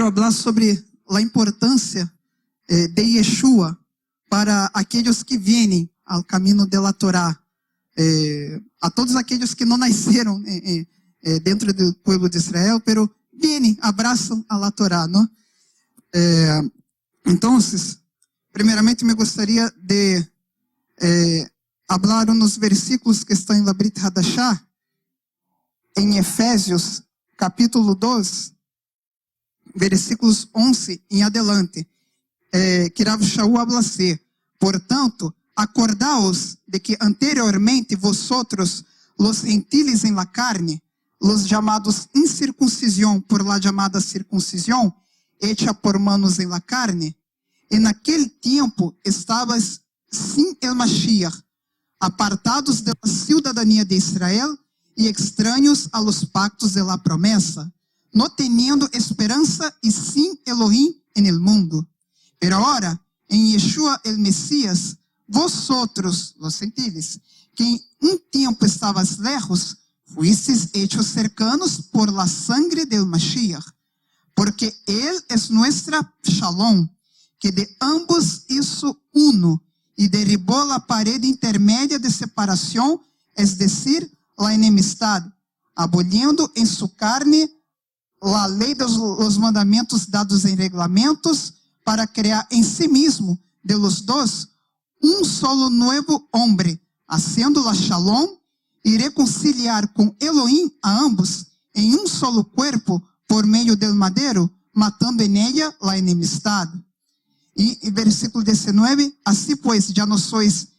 quero falar sobre a importância de Yeshua para aqueles que vêm ao caminho da Torá, a todos aqueles que não nasceram dentro do povo de Israel, pero vêm, abraçam a Torá, não? Então, primeiramente, me gostaria de falar uns versículos que estão em la Brit Hadashah, em Efésios, capítulo 2, versículos 11 em adelante, que Rav Shaul habla assim: portanto, acordaos de que anteriormente vosotros, los gentiles en la carne, los llamados incircuncisión por la llamada circuncisión, hecha por manos en la carne, en aquel tiempo estabais sin el Mashiach, apartados de la ciudadanía de Israel y extraños a los pactos de la promesa, no teniendo esperanza y sin Elohim en el mundo. Pero ahora, en Yeshua el Mesías, vosotros, los gentiles, que en un tiempo estabas lejos, fuisteis hechos cercanos por la sangre del Mashiach, porque Él es nuestra Shalom, que de ambos hizo uno y derribó la pared intermedia de separación, es decir, la enemistad, aboliendo en su carne la ley de los mandamientos dados en reglamentos, para crear en sí mismo de los dos un solo nuevo hombre, haciendo la Shalom y reconciliar con Elohim a ambos en un solo cuerpo por medio del madero, matando en ella la enemistad. Y versículo 19, así pues ya no sois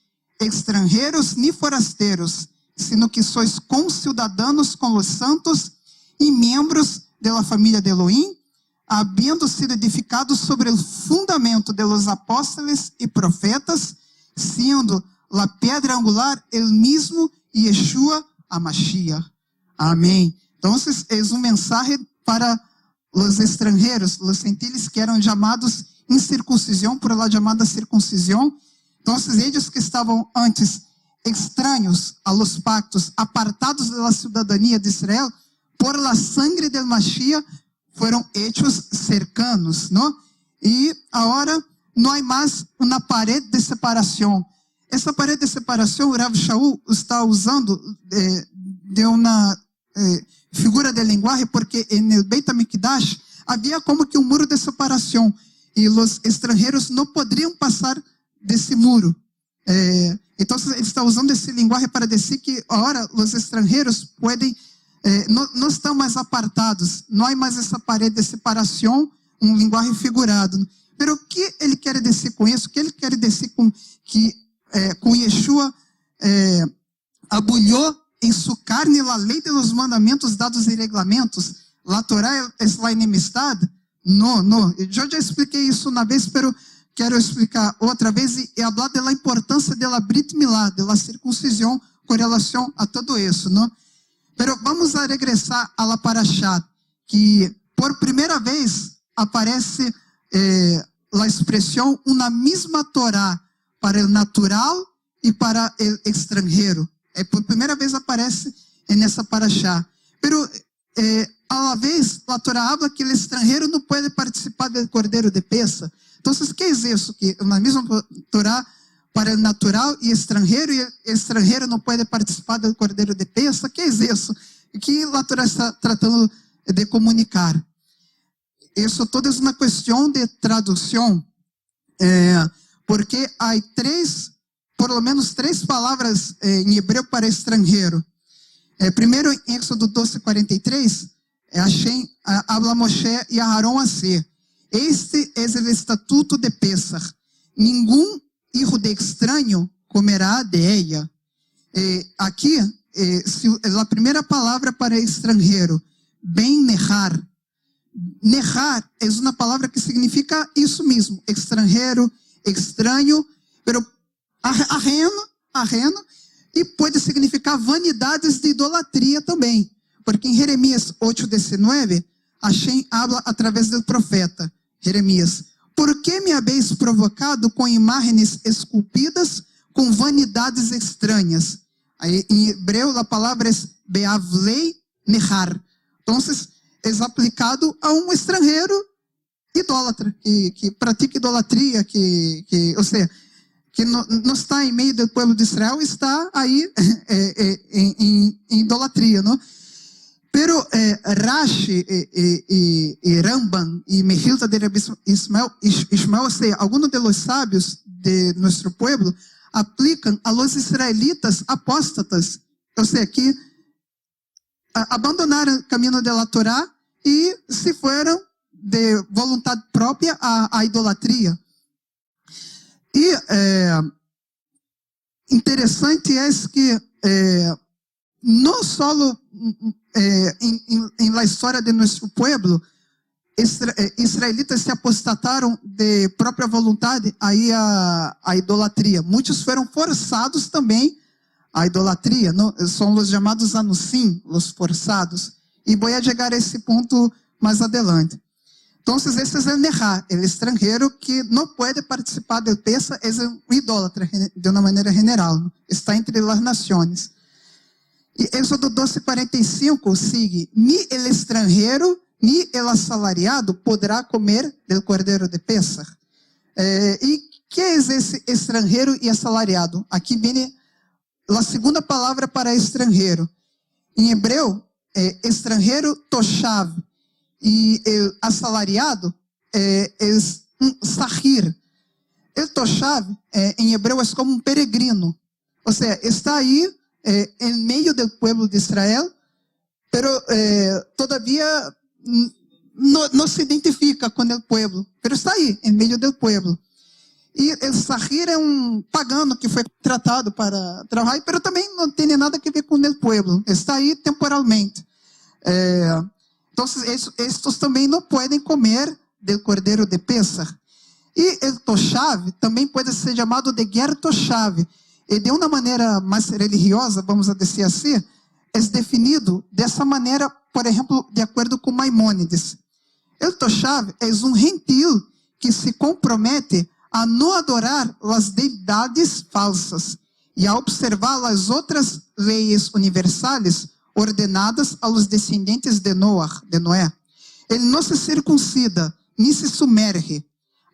extranjeros ni forasteros, sino que sois conciudadanos con los santos y miembros de la familia de Elohim, habiendo sido edificados sobre el fundamento de los apóstoles y profetas, siendo la piedra angular el mismo Yeshua HaMashiach. Amém. Então, é mensaje para os extranjeros, os gentiles que eram chamados incircuncisión por la llamada circuncisión. Então, eles que estavam antes extraños a los pactos, apartados de la ciudadanía de Israel, por la sangre del Mashiach, foram hechos cercanos, não? E agora não há mais uma parede de separação. Essa parede de separação, o Rav Shaul está usando de uma figura de linguagem, porque no Beit HaMikdash havia como que um muro de separação, e os estrangeiros não poderiam passar desse muro. Então, ele está usando esse linguagem para dizer que agora os estrangeiros podem não estão mais apartados, não há mais essa parede de separação, um linguagem figurado. Mas o que ele quer dizer com isso? O que ele quer dizer com que com Yeshua aboliu em sua carne a lei dos mandamentos dados em regulamentos? La Torá é a enemistade? Não. Eu já expliquei isso uma vez, mas quero explicar outra vez e falar da importância da Brit Milá, da circuncisão com relação a tudo isso, não? Pero vamos a regressar a la Parashá, que por primeira vez aparece a expressão uma mesma Torá para o natural e para o estrangeiro. Por primeira vez aparece nessa Parashá. Pero a la vez a Torá habla que o estrangeiro não pode participar do Cordeiro de Pesa. Então, o que é isso? Que uma mesma Torá para o natural e estrangeiro não pode participar do Cordeiro de Pesa. Que é isso? Que a Torá está tratando de comunicar? Isso toda é uma questão de tradução, porque há por lo menos três palavras em hebreu para estrangeiro. Primeiro, em Éxodo 12:43, Hashem habla Moshe e Aarón assim: este é o estatuto de Pesach, nenhum hijo de extraño comerá de ella. Aqui, a primeira palavra para estrangeiro, ben nehar. Nehar é uma palavra que significa isso mesmo, estrangeiro, estranho, pero ajeno, e pode significar vanidades de idolatria também. Porque em Jeremias 8:19, Hashem habla através do profeta Jeremias: por que me habéis provocado com imagens esculpidas, com vanidades estranhas? Aí, em hebreu, a palavra é beavlei nehar. Então, é aplicado a um estrangeiro idólatra, que pratica idolatria, ou seja, que não está em meio do povo de Israel, está aí em idolatria, não? Pero Rashi e Rambam e Mechilta de Ismael, ou seja, alguns dos sábios de nosso povo aplicam a los israelitas apóstatas, ou seja, que abandonaram o caminho da Torá e se foram de vontade própria à idolatria. E interessante é que não só em la história de nosso povo, israelitas se apostataram de própria vontade aí a idolatria. Muitos foram forçados também à idolatria, não? São os chamados anusim, os forçados. E vou chegar a esse ponto mais adelante. Então, esse é o Nehá, o estrangeiro que não pode participar do Pesa, é um idólatra, de uma maneira general, não? Está entre as nações. E Êxodo 12:45 sigue: ni el estrangeiro, ni el assalariado poderá comer del cordeiro de Pesach. E que é esse estrangeiro e assalariado? Aqui vem a segunda palavra para estrangeiro. Em hebreu, estrangeiro, toshav, e assalariado é um sahir. El toshav, em hebreu, é como um peregrino. Ou seja, está aí em meio do povo de Israel, pero todavia não se identifica com o povo, pero está aí, em meio do povo. E o sahir é um pagano que foi tratado para trabalhar, pero também não tem nada a ver com o povo, está aí temporalmente. Então, estes também não podem comer do cordeiro de Pesach. E o toshav também pode ser chamado de ger toshav. E de uma maneira mais religiosa, vamos dizer assim, é definido dessa maneira, por exemplo, de acordo com Maimônides. O toshav é um gentil que se compromete a não adorar as deidades falsas e a observar as outras leis universais ordenadas aos descendentes de Noé. Ele não se circuncida, nem se submerge.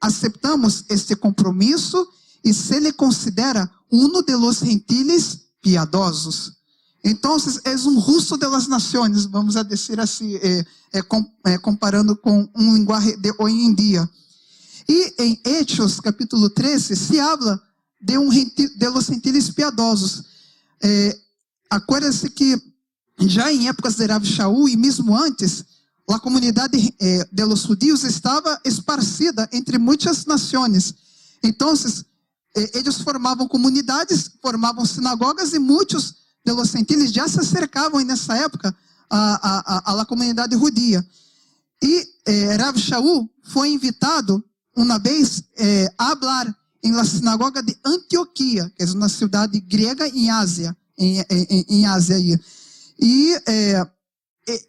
Aceptamos este compromisso e se lhe considera de los gentiles piadosos. Então, é um justo de las nações, vamos a dizer assim, comparando com um linguagem de hoje em dia. E em Hechos, capítulo 13, se habla de los gentiles piadosos. Acuérdense que já em épocas de Rav Shaul e mesmo antes, a comunidade de los judíos estava esparcida entre muitas nações. Então, eles formavam comunidades, formavam sinagogas e muitos de los gentiles já se acercavam nessa época à comunidade judia. E Rav Shaul foi invitado uma vez a falar em la sinagoga de Antioquia, que é uma cidade grega em Ásia, em Ásia aí. E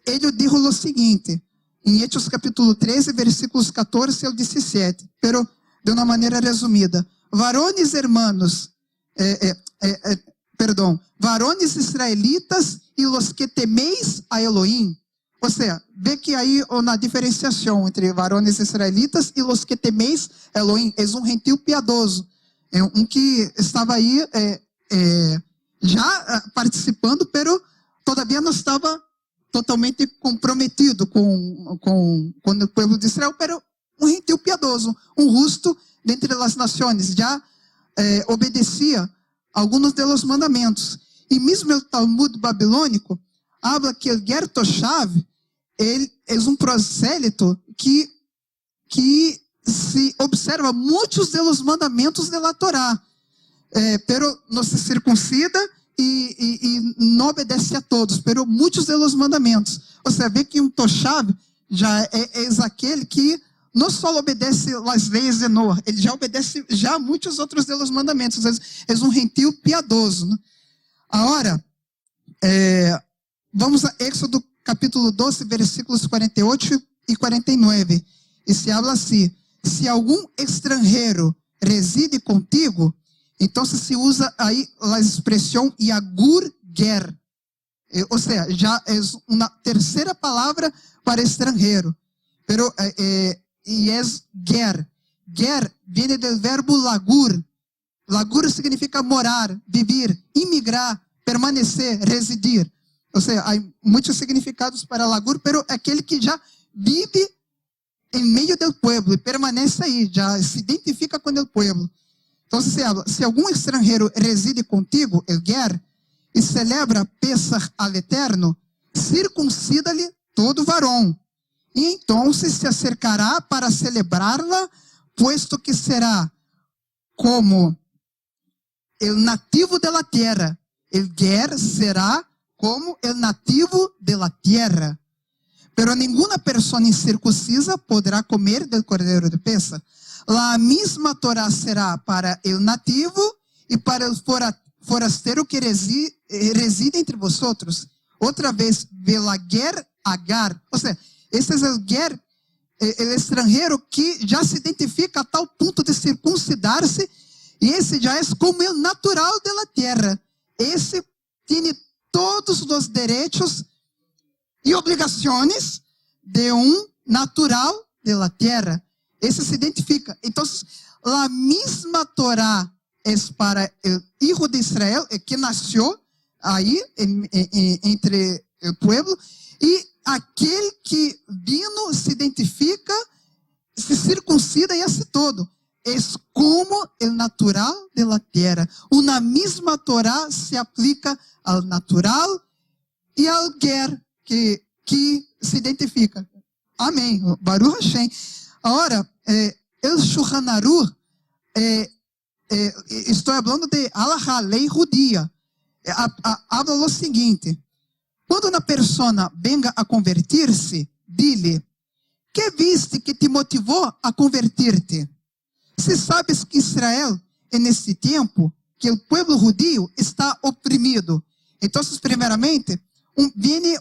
ele disse o seguinte, em Hechos capítulo 13, versículos 14 ao 17, pero de uma maneira resumida: varones hermanos, varones israelitas e los que temeis a Elohim. Ou seja, vê que aí uma diferenciação entre varones israelitas e los que temeis a Elohim. É um gentil piadoso, um que estava aí já participando, pero todavia não estava totalmente comprometido com o povo de Israel, pero um gentil piadoso, um justo dentre as nações, já obedecia alguns dos mandamentos. E mesmo o Talmud babilônico habla que o ger toshav ele é um prosélito que se observa muitos dos mandamentos da Torá, pero não se circuncida e não obedece a todos, pero muitos dos mandamentos. Você vê que um toshav já é aquele que não só obedece as leis de Noé, ele já obedece já muitos outros dos mandamentos. É um gentil piadoso, né? Agora, vamos a Éxodo capítulo 12, versículos 48 e 49. E se habla assim: se algum estrangeiro reside contigo, então se usa aí a expressão yagur ger, ou seja, já é uma terceira palavra para estrangeiro. Pero y es ger. Ger viene del verbo lagur. Lagur significa morar, vivir, imigrar, permanecer, residir. Ou seja, há muitos significados para lagur, pero é aquele que já vive em meio do povo e permanece aí, já se identifica com o povo. Então, se algum estrangeiro reside contigo, el ger, e celebra Pesach al Eterno, circuncida-lhe todo varão. E então se acercará para celebrá-la, puesto que será como el nativo de la tierra. El ger será como el nativo de la tierra. Pero ninguna persona incircuncisa poderá comer del cordeiro de Pesach. La misma Torá será para el nativo e para el forasteiro que reside entre vosotros. Outra vez, velager agar. Ou seja, esse é o ger, o estrangeiro que já se identifica a tal ponto de circuncidar-se, e esse já é como o natural da terra. Esse tem todos os direitos e obrigações de natural da terra. Esse se identifica. Então, a mesma Torá é para o hijo de Israel, que nasceu aí entre o povo, e aquele que vino se identifica, se circuncida e assim todo. É como o natural da terra. Uma mesma Torá se aplica ao natural e ao ger, que se identifica. Amém. Baruch Hashem. Agora, el Shulchan Aruch, estou falando de Halachá, lei judia. Habla o seguinte: quando uma pessoa venga a convertir-se, dile, que viste que te motivou a convertir-te? Se sabes que Israel, nesse tempo, que o povo judío está oprimido. Então, primeiramente, vem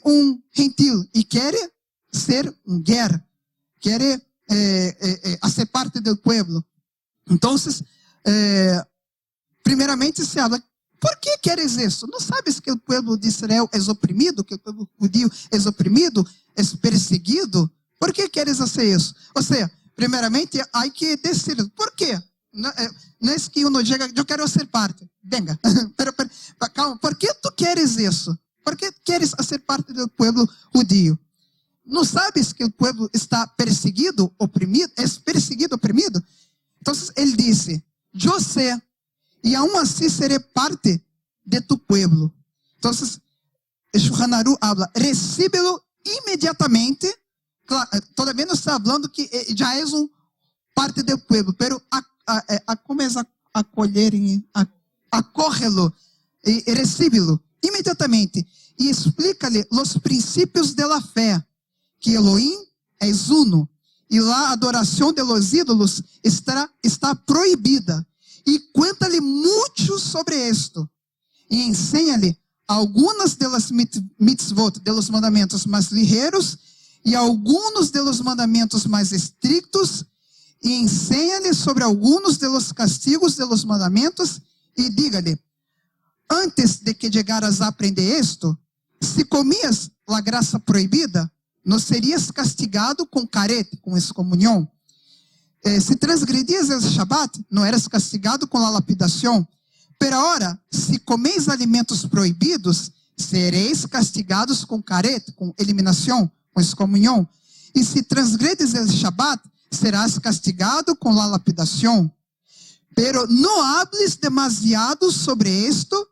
gentil e quer ser ger, quer ser parte do povo. Então, primeiramente se habla, por que queres isso? Não sabes que o povo de Israel é oprimido, que o povo judío é oprimido, é perseguido? Por que queres fazer isso? Ou seja, primeiramente, há que decidir. Por quê? Não é que uno diga, eu quero ser parte. Venga. Pero, calma, por que tu queres isso? Por que queres ser parte do povo judío? Não sabes que o povo está perseguido, oprimido? É perseguido, oprimido? Então, ele disse, eu sei, e aún assim serei parte de tu povo. Então, Shulchan Aruch habla, recíbelo imediatamente. Claro, todavía não está falando que já és parte do povo, pero começa a acolher, acórrelo e recíbelo imediatamente. E explica-lhe os princípios da fé, que Elohim é uno, e lá a adoração de los ídolos está proibida. E cuenta-lhe muito sobre isto. E ensina-lhe algumas delas mitzvot, de los mandamentos mais ligeiros, e alguns de los mandamentos mais estrictos, e ensina-lhe sobre alguns de los castigos de los mandamentos, e diga-lhe, antes de que llegaras a aprender isto, se comias a graça proibida, não serias castigado com carete, com excomunhão. Se transgredias o Shabbat, não eras castigado com a lapidação. Pero agora, se comeis alimentos proibidos, sereis castigados com carete, com eliminação, com excomunhão. E se transgredes o Shabbat, serás castigado com a lapidação. Pero não hables demasiado sobre isto,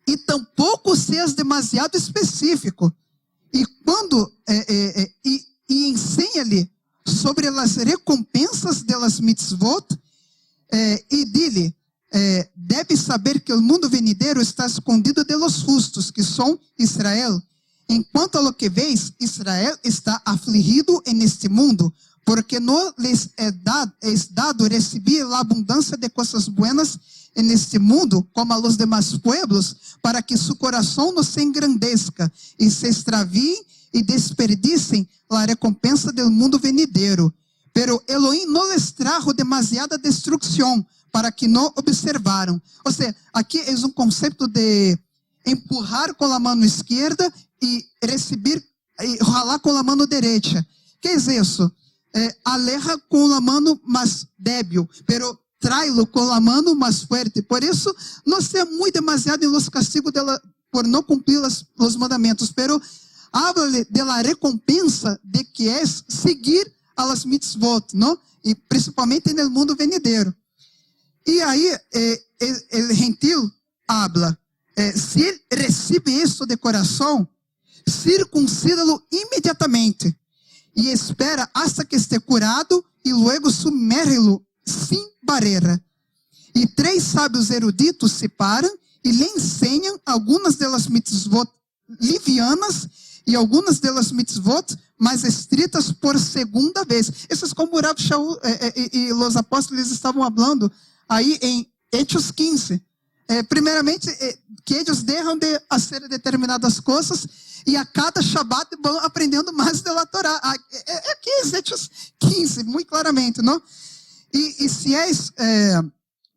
e tampouco seas demasiado específico. E quando e ensina-lhe sobre as recompensas delas mitzvot, e dile, deve saber que o mundo venideiro está escondido de los justos, que são Israel. Enquanto a lo que veis, Israel está afligido neste mundo, porque não lhes é dado receber a abundância de coisas buenas neste mundo, como a los demás pueblos, para que su coração não se engrandeça e se extraviem e desperdicem a recompensa do mundo venideiro. Pero Elohim não lhes trajo demasiada destruição, para que não observaram. Ou seja, aqui é conceito de empurrar com a mão esquerda e receber, e ralar com a mão direita. que é isso? Aleja com a mão mais débil, pero tráelo com a mão mais forte. Por isso, não seja muito demasiado em los castigos por não cumprir os mandamentos, pero habla de la recompensa de que é seguir a las mitzvot, não? E principalmente no mundo venidero. E aí, o gentil habla, se ele recebe isso de coração, circuncida-lo imediatamente e espera hasta que esté curado e luego sumérgelo sem barreira. E 3 sábios eruditos se param e lhe ensinam algumas delas mitzvot livianas e algumas delas mitzvot mais estritas por segunda vez. Isso é como Rav Shaul e os apóstolos estavam falando aí em Hechos 15. Primeiramente, que eles deixam de fazer determinadas coisas e a cada Shabbat vão aprendendo mais da Torá. Aqui é Hechos 15, muito claramente, não? E se és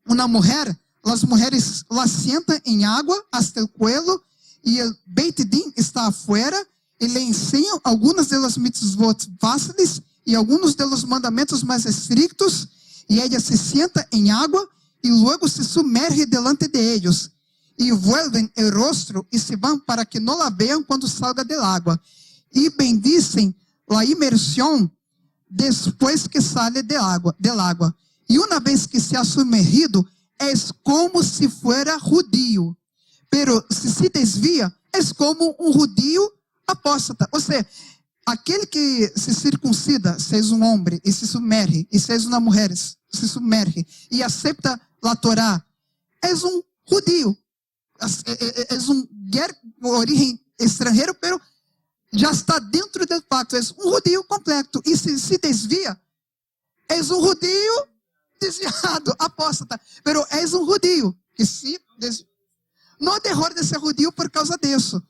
uma mulher, as mulheres la sentam em água hasta o cuello e o Beit Din está afuera e lhe ensinam algumas delas mitzvot fáceis e alguns deles mandamentos mais estrictos e ela se senta em água e logo se sumerge delante de ellos e vuelven el rostro e se vão para que não la vean quando salga del agua e bendicem la imersão depois que sale del agua. E uma vez que se ha sumergido, é como se fuera judío. Pero se desvia, é como um judío apóstata. Ou seja, aquele que se circuncida, se é um homem e se submerge, e se é uma mulher, se submerge e aceita a Torá, é um judío. É um ger origem estrangeiro, pero já está dentro do pacto. É um judío completo. E se desvia, é um judío desviado, apóstata. Pero é um judío que se desvia. Não deixou de ser judío por causa disso.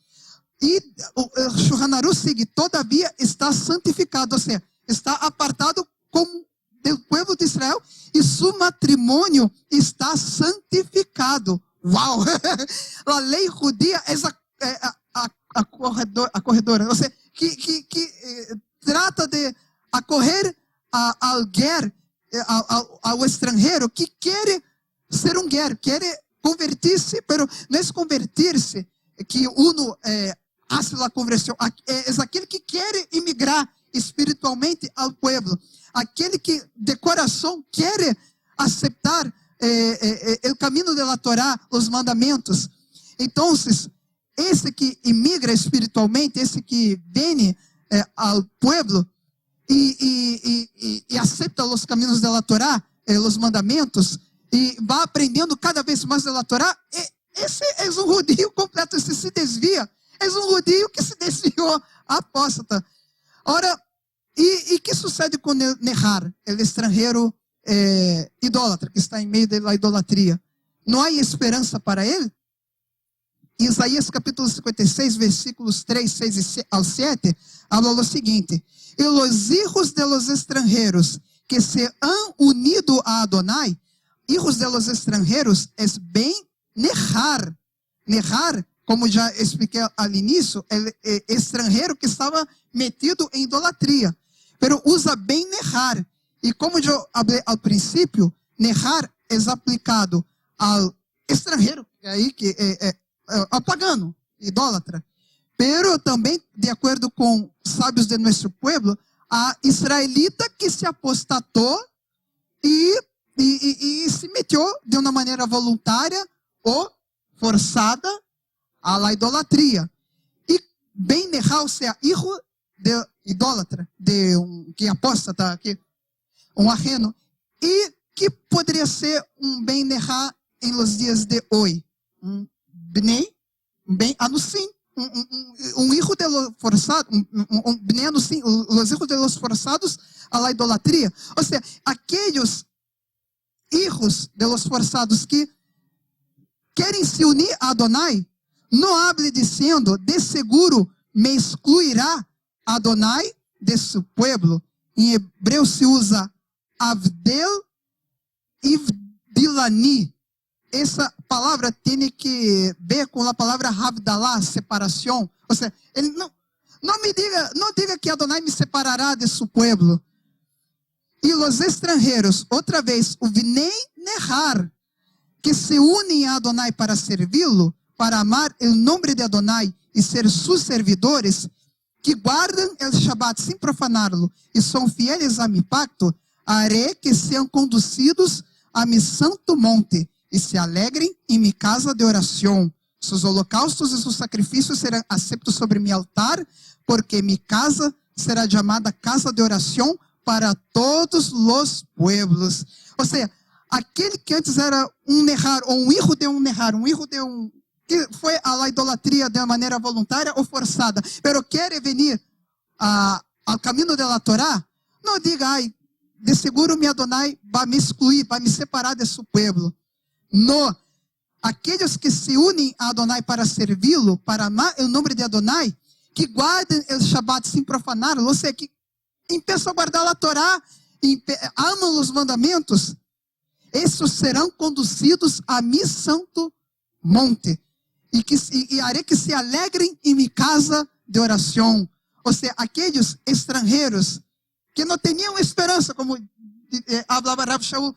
E o Shulchan Aruch sigue, todavia está santificado, ou seja, está apartado como do povo de Israel e seu matrimônio está santificado. Uau! A lei judia é a corredora, ou seja, que trata de acorrer a alguém, ao estrangeiro que quer ser um guer, quer convertir-se, pero não é convertir-se que uno hace a conversão, é aquele que quer imigrar espiritualmente ao povo, aquele que de coração quer aceitar o caminho da Torá, os mandamentos. Então, esse que imigra espiritualmente, esse que vem ao povo e aceita os caminhos da Torá, os mandamentos, e vai aprendendo cada vez mais da Torá, esse é um judío completo. Esse se desvia, é um judío que se desviou, apóstata. Ora, e que sucede com Nehar, o estrangeiro idólatra, que está em meio da idolatria? Não há esperança para ele? Isaías capítulo 56, versículos 3, 6 ao 7, habla o seguinte: e los hijos de los extranjeros que se han unido a Adonai, hijos de los extranjeros, es bem Nehar. Nehar, como já expliquei ao início, é estrangeiro que estava metido em idolatria. Pero usa bem Nehar. E como eu falei ao princípio, Nehar é aplicado ao estrangeiro, aí que ao pagano, idólatra. Pero também, de acordo com sábios de nosso povo, a israelita que se apostatou e se meteu de uma maneira voluntária ou forçada à la idolatria. E bem Nehar, ou seja, hijo de idólatra, de que apóstata, que um ajeno, e que poderia ser um bem Nehar em los dias de hoje. Bnei, bem anusim, hijo de los forçados, bnei anusim, os hijos de los forçados a la idolatria. Ou seja, aqueles hijos de los forçados que querem se unir a Adonai, não hable dizendo, de seguro me excluirá Adonai de seu povo. Em hebreu se usa Avdel Ivdilani. Essa palavra tem que ver com a palavra Havdalah, separação. Ou seja, ele no diga que Adonai me separará de su pueblo. Y los extranjeros, otra vez, o Vinei Nehar, que se unem a Adonai para servi-lo, para amar o nome de Adonai e ser sus servidores, que guardam o Shabbat sem profaná-lo e são fieles a mi pacto, haré que sejam conduzidos a mi santo monte e se alegrem em mi casa de oração. Sus holocaustos e sus sacrifícios serão aceptos sobre mi altar, porque mi casa será chamada casa de oração para todos os pueblos. Ou seja, aquele que antes era um Nehar, ou um hijo de um Nehar, que foi a la idolatria de maneira voluntária ou forçada, pero quer venir ao caminho da Torá, não diga, ai, de seguro mi Adonai vai me excluir, vai me separar de seu povo. Não. Aqueles que se unem a Adonai para servi-lo, para amar o nome de Adonai, que guardem o Shabbat sem profaná-lo, ou seja, que começam a guardar a Torá, amam os mandamentos, esses serão conduzidos a mi santo monte. E harei que se alegrem em minha casa de oração. Ou seja, aqueles estrangeiros que não tinham esperança, como falava Rav Shaul,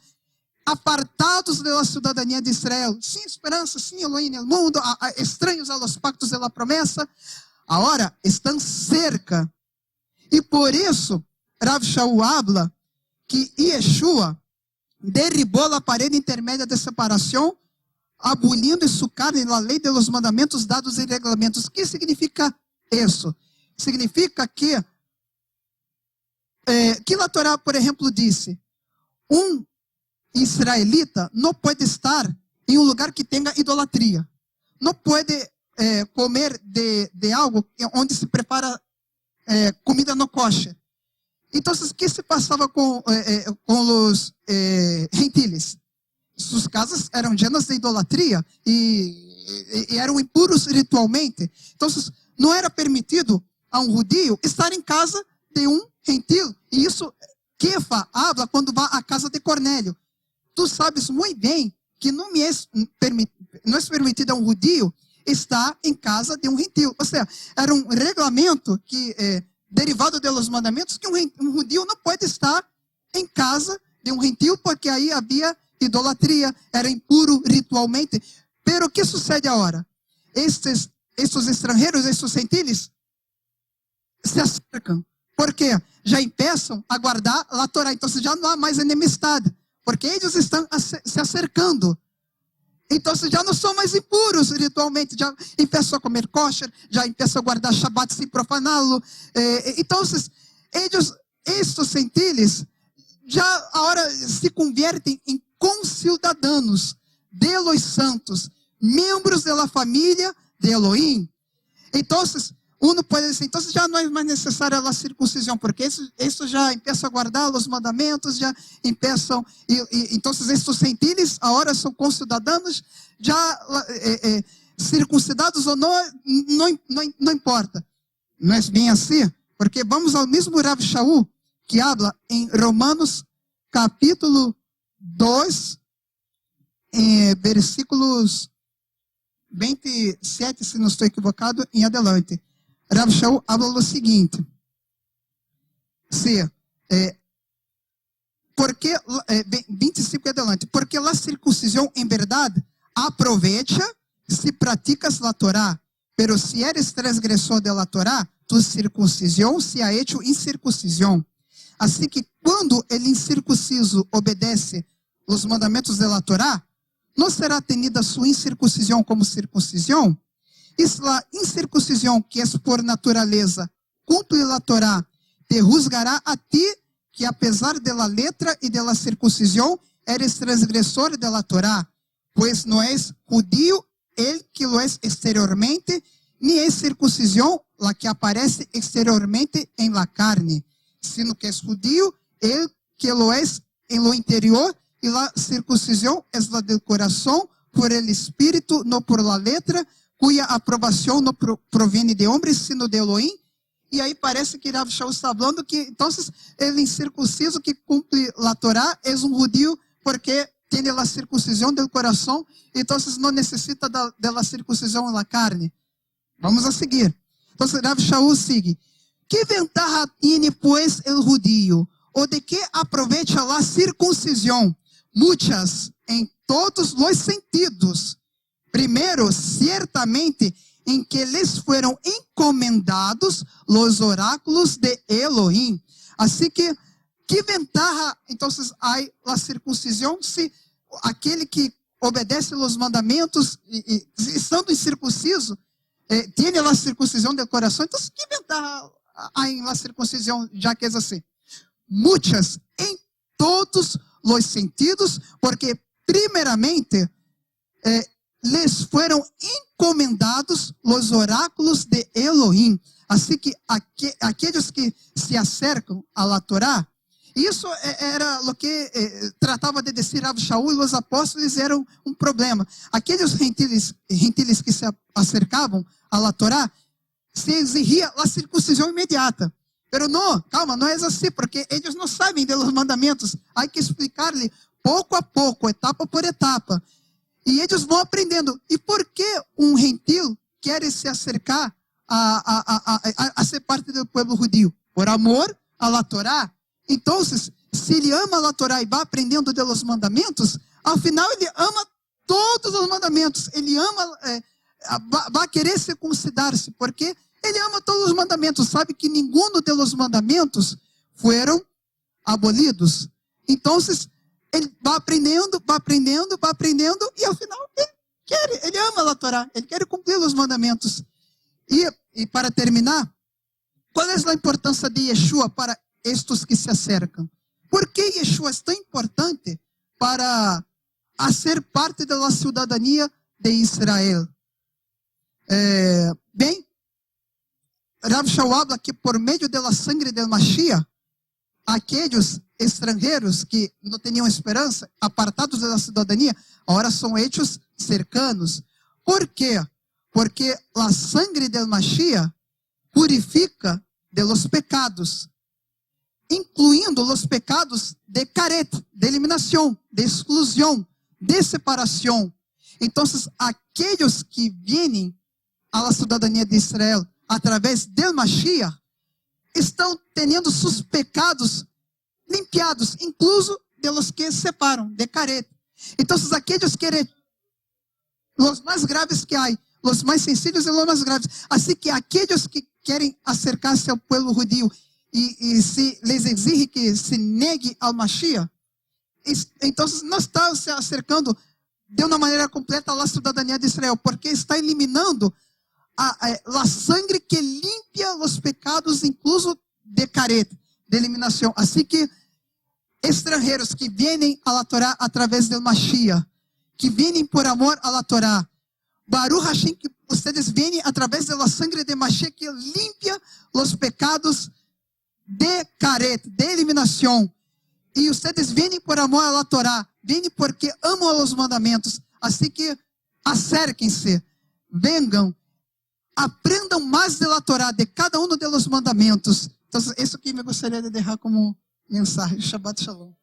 apartados da cidadania de Israel, sem esperança, sem Elohim no mundo, estranhos a los pactos de la promessa, agora estão cerca. E por isso, Rav Shaul habla que Yeshua derribou a parede intermédia de separação, abolindo em sua carne a lei de los mandamentos dados e regulamentos. O que significa isso? Significa que a Torá, por exemplo, disse, um israelita não pode estar em um lugar que tenha idolatria. Não pode comer de algo onde se prepara comida no kosher. Então, o que se passava com os gentiles? Suas casas eram llenas de idolatria e eram impuros ritualmente. Então, não era permitido a um judio estar em casa de um gentil. E isso Kefa habla quando vai à casa de Cornélio. Tu sabes muito bem que não é permitido a um judio estar em casa de um gentil. Ou seja, era um regulamento que derivado dos mandamentos que um judio não pode estar em casa de um gentil porque aí havia idolatria, era impuro ritualmente. Pero o que sucede agora? Estes estrangeiros, estes gentiles, se acercam. Por quê? Já começam a guardar a Torá. Então já não há mais enemistade. Porque eles estão se acercando. Então já não são mais impuros ritualmente. Já começam a comer kosher, já começam a guardar Shabbat sem profaná-lo. Então, estes gentiles já agora se convertem em concidadãos de los santos, membros da família de Elohim. Então, uno pode dizer, então já não é mais necessária a circuncisão, porque isso já começa a guardar os mandamentos, já começam, então estes gentiles agora são concidadãos, já circuncidados ou não importa. Não é bem assim, porque vamos ao mesmo Rav Shaul, que habla em Romanos capítulo 2, versículos 27, se não estou equivocado, em adelante. Rav Shaul habla o seguinte, porque 25 e adelante, porque a circuncisão em verdade aproveita se praticas a Torá, pero se eres transgressor de la Torá, tu circuncisão se ha hecho incircuncisão. Assim que quando ele incircunciso obedece os mandamentos de la Torá, não será tenida sua incircuncisão como circuncisão? E se a incircuncisão, que é por natureza, cumpre a Torá, te juzgará a ti, que apesar de la letra e de la circuncisão, eres transgressor de la Torá, pois não és judío el que lo es exteriormente, ni es circuncisão la que aparece exteriormente en la carne, sino que es judío el que lo es en lo interior, e la circuncisão es la del corazón, por el espírito, no por la letra, cuya aprovação não proviene de homens, sino de Elohim. E aí parece que Rav Shaul está falando que, então, ele incircunciso que cumpre a Torá é um judío porque tem a circuncisão do coração, então não necessita da circuncisão na carne. Vamos a seguir. Então, Rav Shaul sigue. Que ventaja tiene, pues, el judío? ¿O de qué aprovecha la circuncisión? Muchas, en todos los sentidos. Primero, ciertamente, en que les fueron encomendados los oráculos de Elohim. Así que ventaja, entonces, hay la circuncisión si aquele que obedece os mandamentos e estando incircunciso, tiene a circuncisão do coração. Então, que ventaja há em la circuncisão, já que é assim? Muitas, em todos os sentidos, porque, primeiramente, les foram encomendados os oráculos de Elohim. Assim que aqueles que se acercam à Torá, isso era o que tratava de dizer Rav Shaul, e os apóstolos eram um problema. Aqueles gentiles que se acercavam à Torá, se exigia a circuncisão imediata. Pero não, calma, não é assim, porque eles não sabem dos mandamentos. Há que explicar-lhe pouco a pouco, etapa por etapa. E eles vão aprendendo. E por que um gentil quer se acercar a ser parte do povo judío? Por amor à Torá. Então, se ele ama a Torá e vai aprendendo dos mandamentos, ao final ele ama todos os mandamentos. Ele ama, vai querer circuncidar-se, porque ele ama todos os mandamentos. Sabe que nenhum dos mandamentos foram abolidos. Então, ele vai aprendendo, e ao final ele ama a Torá, ele quer cumprir os mandamentos. E para terminar, qual é a importância de Yeshua para estes que se acercam? Por que Yeshua é tão importante para ser parte da cidadania de Israel? Bem, Rav Shaul habla que por meio da sangue del Mashiach, aqueles estrangeiros que não tinham esperança, apartados da cidadania, agora são hechos cercanos. Por quê? Porque a sangue del Mashiach purifica de los pecados, incluindo os pecados de caret, de eliminação, de exclusão, de separação. Então, aqueles que vêm à cidadania de Israel através do Mashiach estão tendo seus pecados limpiados, incluso de los que separam, de caret. Então, aqueles que os mais graves que há, os mais sencillos e os mais graves. Assim que aqueles que querem acercar-se ao povo judío e se les exige que se negue ao Mashiach, então não está se acercando de uma maneira completa à cidadania de Israel, porque está eliminando a sangue que limpia os pecados, incluso de caret, de eliminação. Assim que estrangeiros que vêm à Torá através do Mashiach, que vêm por amor à Torá, Baruch Hashem, que vocês vêm através da sangue de Mashiach que limpia os pecados de caret, de eliminação. E vocês vêm por amor à Torá, vêm porque amam os mandamentos. Assim que acerquem-se, venham, aprendam mais da Torá, de cada um dos mandamentos. Então, isso que me gostaria de deixar como mensagem. Shabbat Shalom.